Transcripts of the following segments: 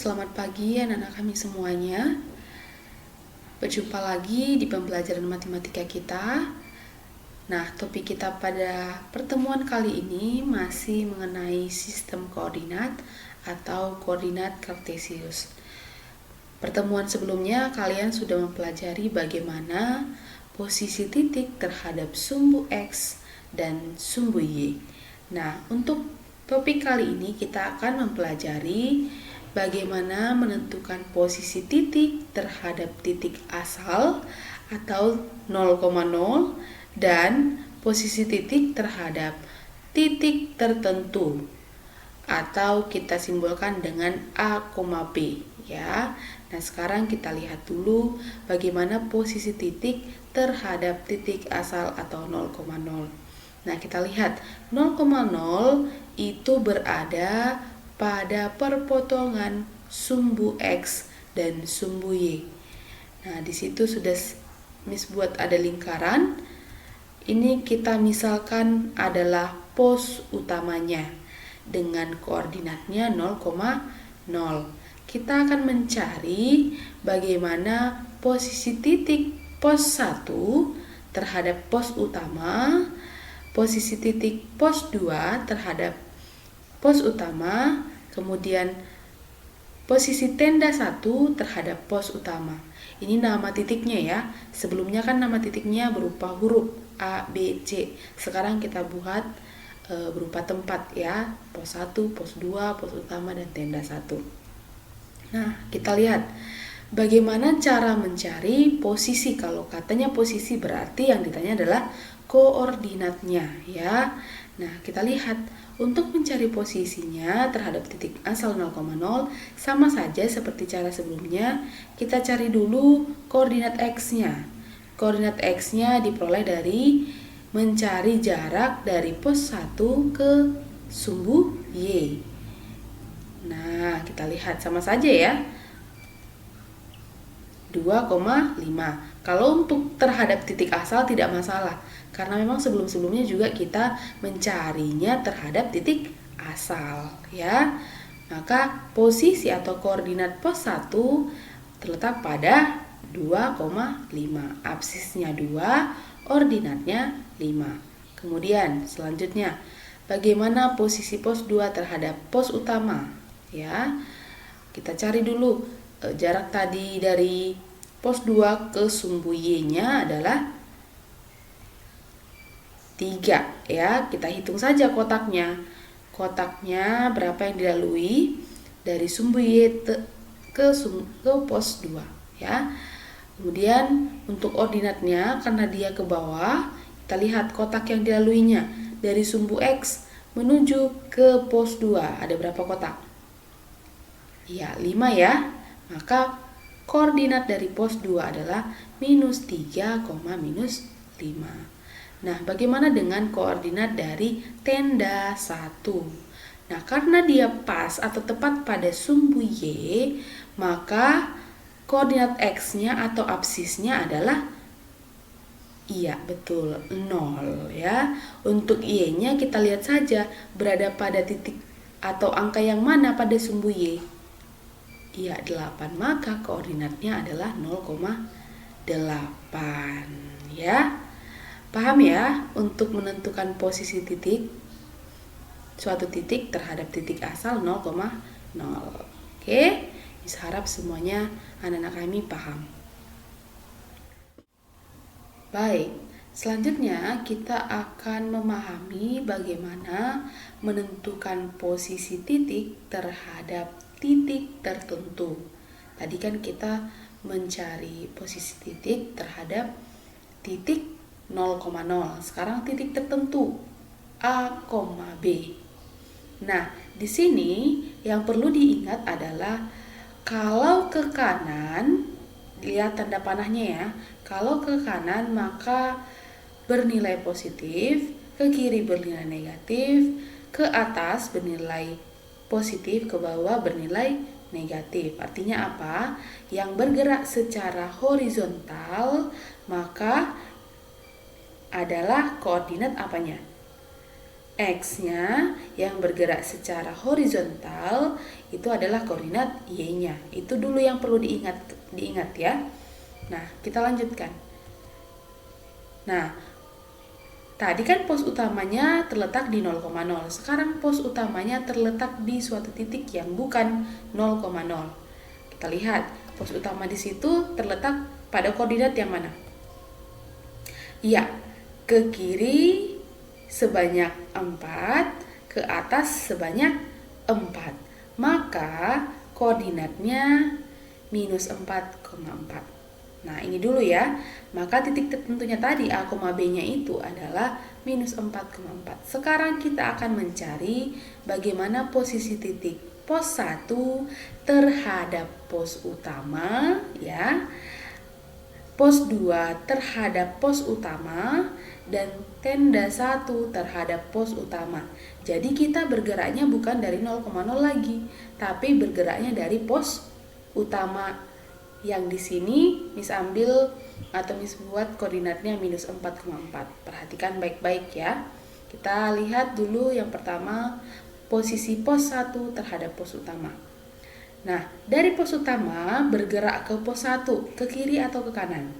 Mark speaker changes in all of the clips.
Speaker 1: selamat pagi anak-anak kami semuanya. Berjumpa lagi di pembelajaran matematika kita. Nah, topik kita pada pertemuan kali ini masih mengenai sistem koordinat atau koordinat kartesius. Pertemuan sebelumnya kalian sudah mempelajari bagaimana posisi titik terhadap sumbu X dan sumbu Y. Nah, untuk topik kali ini kita akan mempelajari bagaimana menentukan posisi titik terhadap titik asal atau 0,0 dan posisi titik terhadap titik tertentu atau kita simbolkan dengan A, B ya. Nah, sekarang kita lihat dulu bagaimana posisi titik terhadap titik asal atau 0,0. Nah, kita lihat 0,0 itu berada pada perpotongan sumbu X dan sumbu Y. Nah, di situ sudah Miss buat ada lingkaran. Ini kita misalkan adalah pos utamanya dengan koordinatnya 0,0. Kita akan mencari bagaimana posisi titik pos 1 terhadap pos utama, posisi titik pos 2 terhadap pos utama, kemudian posisi tenda 1 terhadap pos utama. Ini nama titiknya ya. Sebelumnya kan nama titiknya berupa huruf A, B, C. Sekarang kita buat berupa tempat ya. Pos 1, pos 2, pos utama, dan tenda 1. Nah, kita lihat bagaimana cara mencari posisi. Kalau katanya posisi berarti yang ditanya adalah koordinatnya ya. Nah, kita lihat untuk mencari posisinya terhadap titik asal 0,0 sama saja seperti cara sebelumnya. Kita cari dulu koordinat X-nya. Koordinat X-nya diperoleh dari mencari jarak dari pos 1 ke sumbu Y. Nah, kita lihat sama saja ya. 2,5. Kalau untuk terhadap titik asal tidak masalah, karena memang sebelum-sebelumnya juga kita mencarinya terhadap titik asal ya. Maka posisi atau koordinat pos 1 terletak pada 2,5. Absisnya 2, ordinatnya 5. Kemudian selanjutnya, bagaimana posisi pos 2 terhadap pos utama ya. Kita cari dulu jarak tadi dari pos 2 ke sumbu Y-nya adalah 3 ya. Kita hitung saja kotaknya. Kotaknya berapa yang dilalui dari sumbu Y ke pos 2 ya. Kemudian untuk ordinatnya karena dia ke bawah, kita lihat kotak yang dilaluinya dari sumbu X menuju ke pos 2. Ada berapa kotak? Ya, 5 ya. Maka koordinat dari pos 2 adalah minus 3, minus 5. Nah, bagaimana dengan koordinat dari tenda 1? Nah, karena dia pas atau tepat pada sumbu Y, maka koordinat X-nya atau absisnya adalah iya, betul, 0 ya. Untuk Y-nya kita lihat saja berada pada titik atau angka yang mana pada sumbu Y. Iya, 8, maka koordinatnya adalah 0,8 ya. Paham ya untuk menentukan posisi titik suatu titik terhadap titik asal 0,0. Oke, saya harap semuanya anak-anak kami paham. Baik, selanjutnya kita akan memahami bagaimana menentukan posisi titik terhadap titik tertentu. Tadi kan kita mencari posisi titik terhadap titik 0,0. Sekarang titik tertentu A, B. Nah, di sini yang perlu diingat adalah kalau ke kanan, lihat tanda panahnya ya. Kalau ke kanan maka bernilai positif, ke kiri bernilai negatif, ke atas bernilai positif, ke bawah bernilai negatif. Artinya apa? Yang bergerak secara horizontal maka adalah koordinat apanya? X-nya yang bergerak secara horizontal itu adalah koordinat Y-nya. Itu dulu yang perlu diingat ya. Nah, kita lanjutkan. Nah, tadi kan pos utamanya terletak di 0,0. Sekarang pos utamanya terletak di suatu titik yang bukan 0,0. Kita lihat, pos utama di situ terletak pada koordinat yang mana? Iya, ke kiri sebanyak 4, ke atas sebanyak 4. Maka koordinatnya minus 4,4. Nah, ini dulu ya. Maka titik tertentunya tadi A, B-nya itu adalah minus 4,4. Sekarang kita akan mencari bagaimana posisi titik pos 1 terhadap pos utama ya. Pos 2 terhadap pos utama dan tenda 1 terhadap pos utama. Jadi kita bergeraknya bukan dari 0,0 lagi, tapi bergeraknya dari pos utama. Yang di sini Miss ambil atau Miss buat koordinatnya minus 4,4. Perhatikan baik-baik ya. Kita lihat dulu yang pertama posisi pos 1 terhadap pos utama. Nah, dari pos utama bergerak ke pos 1, ke kiri atau ke kanan?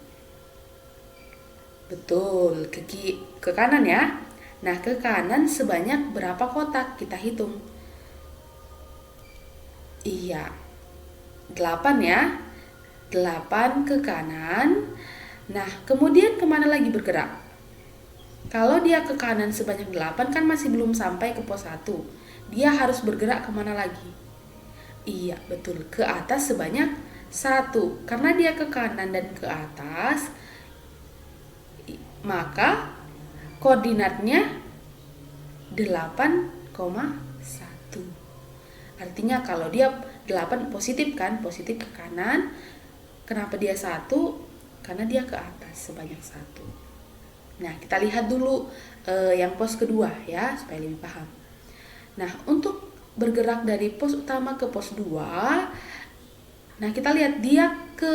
Speaker 1: Betul, ke kanan ya. Nah, ke kanan sebanyak berapa kotak? Kita hitung. Iya, 8 ya. 8 ke kanan. Nah, kemudian kemana lagi bergerak? Kalau dia ke kanan sebanyak 8 kan masih belum sampai ke pos 1. Dia harus bergerak kemana lagi? Iya, betul. Ke atas sebanyak 1. Karena dia ke kanan dan ke atas, maka koordinatnya 8,1. Artinya kalau dia 8 positif kan, positif ke kanan. Kenapa dia 1? Karena dia ke atas sebanyak 1. Nah, kita lihat dulu yang pos kedua ya, supaya lebih paham. Nah, untuk bergerak dari pos utama ke pos 2, nah kita lihat dia ke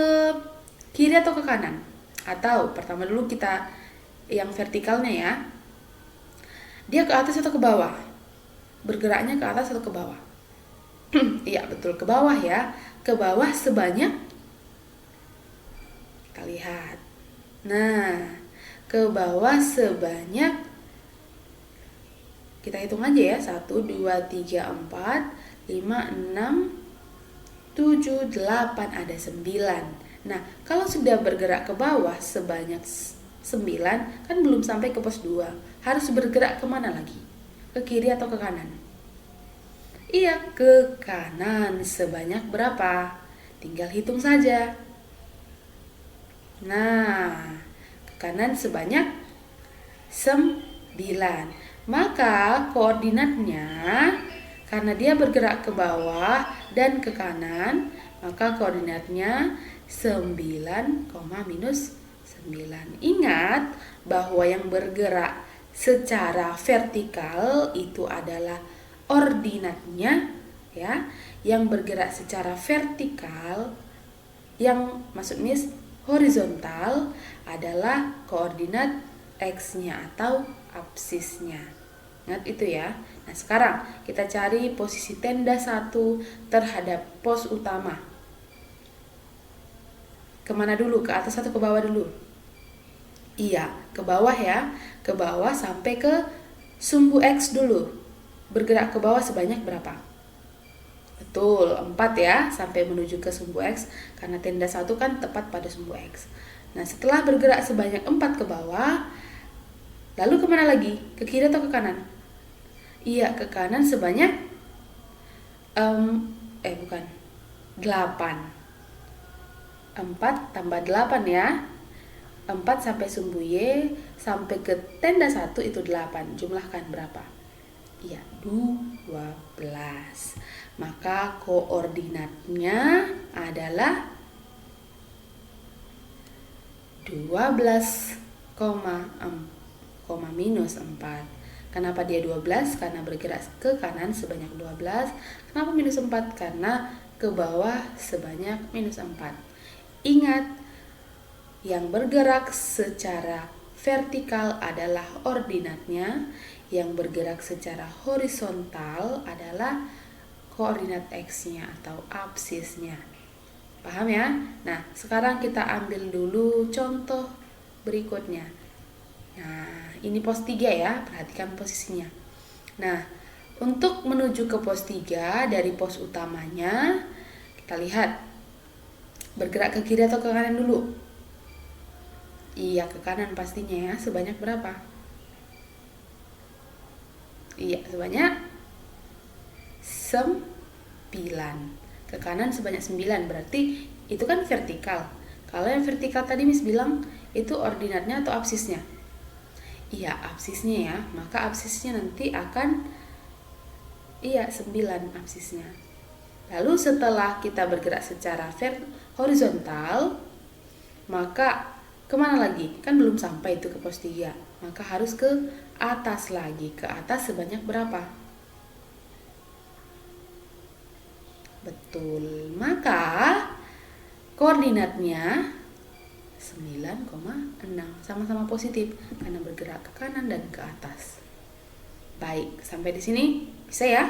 Speaker 1: kiri atau ke kanan. Atau pertama dulu kita yang vertikalnya ya. Dia ke atas atau ke bawah? Bergeraknya ke atas atau ke bawah? Iya, betul, ke bawah ya. Ke bawah sebanyak, kita lihat. Nah, ke bawah sebanyak, kita hitung aja ya. 1, 2, 3, 4, 5, 6, 7, 8, ada 9. Nah, kalau sudah bergerak ke bawah sebanyak 9, kan belum sampai ke pos 2. Harus bergerak kemana lagi? Ke kiri atau ke kanan? Iya, ke kanan. Sebanyak berapa? Tinggal hitung saja. Nah, ke kanan sebanyak 9. Maka koordinatnya, karena dia bergerak ke bawah dan ke kanan, maka koordinatnya 9, minus 9. Ingat bahwa yang bergerak secara vertikal itu adalah ordinatnya ya. Yang bergerak secara vertikal, yang maksudnya horizontal, adalah koordinat X-nya atau absisnya. Ingat itu ya. Nah, sekarang kita cari posisi tenda 1 terhadap pos utama. Kemana dulu? Ke atas atau ke bawah dulu? Iya, ke bawah ya. Ke bawah sampai ke sumbu X dulu. Bergerak ke bawah sebanyak berapa? Betul, 4 ya, sampai menuju ke sumbu X. Karena tenda 1 kan tepat pada sumbu X. Nah, setelah bergerak sebanyak 4 ke bawah, lalu kemana lagi? Ke kiri atau ke kanan? Iya, ke kanan sebanyak 8. 4 tambah 8 ya. 4 sampai sumbu Y, sampai ke tenda 1 itu 8. Jumlahkan berapa? Iya, 12. Maka koordinatnya adalah 12, minus 4. Kenapa dia 12? Karena bergerak ke kanan sebanyak 12. Kenapa minus 4? Karena ke bawah sebanyak minus 4. Ingat, yang bergerak secara vertikal adalah ordinatnya, yang bergerak secara horizontal adalah koordinat X-nya atau absisnya. Paham ya? Nah, sekarang kita ambil dulu contoh berikutnya. Nah, ini pos 3 ya, perhatikan posisinya. Nah, untuk menuju ke pos 3 dari pos utamanya, kita lihat bergerak ke kiri atau ke kanan dulu? Iya, ke kanan pastinya ya. Sebanyak berapa? Iya, sebanyak 9. Ke kanan sebanyak 9, berarti itu kan vertikal. Kalau yang vertikal tadi Miss bilang itu ordinatnya atau absisnya? Iya, absisnya ya. Maka absisnya nanti akan 9 absisnya. Lalu setelah kita bergerak secara horizontal, maka kemana lagi? Kan belum sampai itu ke pos 3. Maka harus ke atas lagi. Ke atas sebanyak berapa? Betul. Maka koordinatnya 9,6. Sama-sama positif karena bergerak ke kanan dan ke atas. Baik, sampai di sini bisa ya?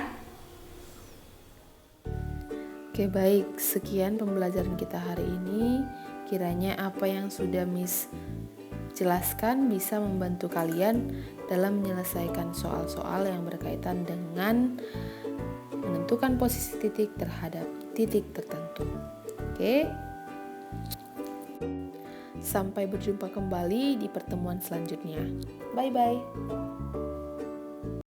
Speaker 1: Oke, baik. Sekian pembelajaran kita hari ini. Kiranya apa yang sudah Miss jelaskan bisa membantu kalian dalam menyelesaikan soal-soal yang berkaitan dengan menentukan posisi titik terhadap titik tertentu. Oke. Sampai berjumpa kembali di pertemuan selanjutnya. Bye-bye.